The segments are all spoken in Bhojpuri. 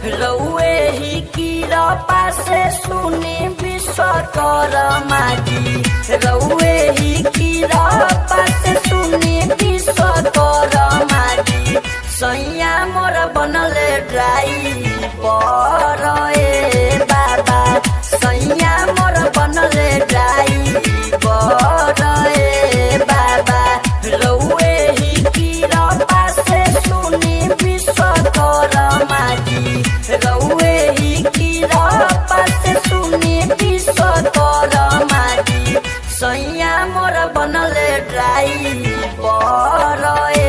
रउए ही की रपा से सुनी विश्वकर्मा जी। रउए ही की रपा से सुनी विश्वकर्मा जी। सैया मोर बनले ड्राइवर ए बाबा। सैया मोर बनले ड्राइवर ए बाबा। रउए ही की रपा से सुनी विश्वकर्मा जी। रउए ही की रपा से सुनी विश्वकर्मा जी। सैया मोर बनले ड्राइवर ए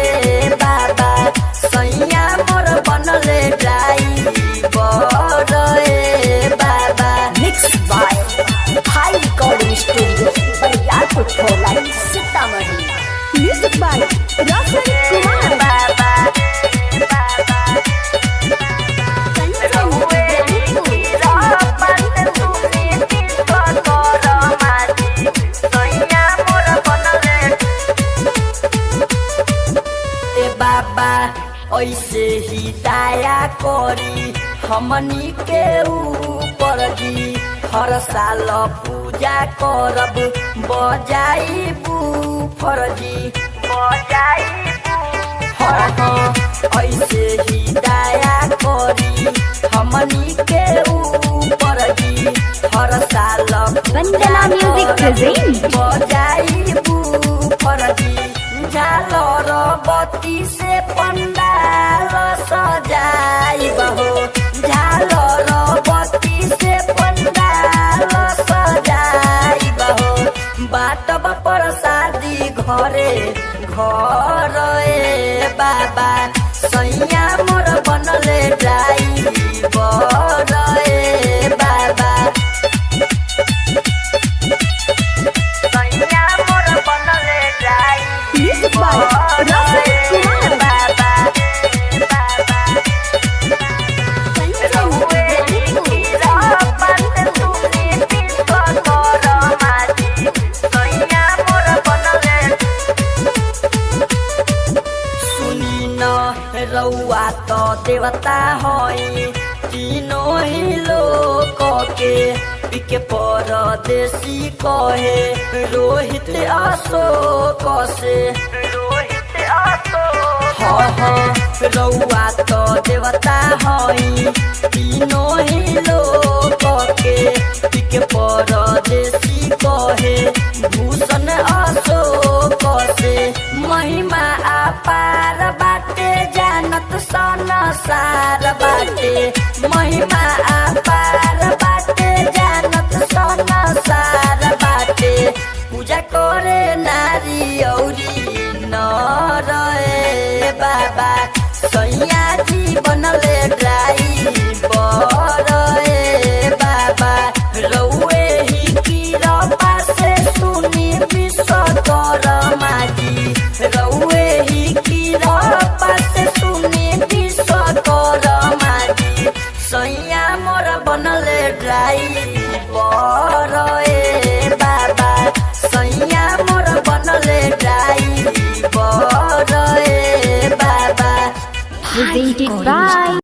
बाबा। सैया मोर बनले ड्राइवर ए बाबा। Mix by high recording studio Bariyarpur Khola Sitamarhi. Music by रसन कुमार बाबा। ऐसे ही दया करी हमनी के ऊपर जी। हर साल पूजा करब बजाई बूफर जी। बजाई ऐसे ही दया करी हमनी के ऊपर जी। हर साल वंदना म्यूजिक प्रेजेंट बजाई बूफर जी। झालर बत्ती से पंडाल सजाई बहो। झालर बत्ती से पंडाल सजाई बहो। बाटब प्रसादी घरे घर ए बाबा। सैया मोर बनले ड्राइवर ए बाबा। सैया मोर बनले म्यूजिक बाय रसन कुमार बाबा। रउआ तो देवता हई तीनों ही लोक के। पिके परदेसी कहे रोहित अशोक से। रोहित अशोक रउआ तो देवता हई तीनों ही लोक के। पिके परदेसी कहे भूषण अशोक से। महिमा अपार बाटे जानत संसार बाटे। महिमा अपार बाटे जानत संसार बाटे। पूजा करे नारी औरी नर ए बाबा। सैया जी बनले ड्राइवर ए बाबा। रउए ही की रपा से सुनी विश्वकर्मा जी। रउए ही की रपा से सुनी विश्वकर्मा जी। सैया मोर बनले ड्राइवर ए बाबा। सैया मोर बनले ड्राइवर ए बाबा। presented by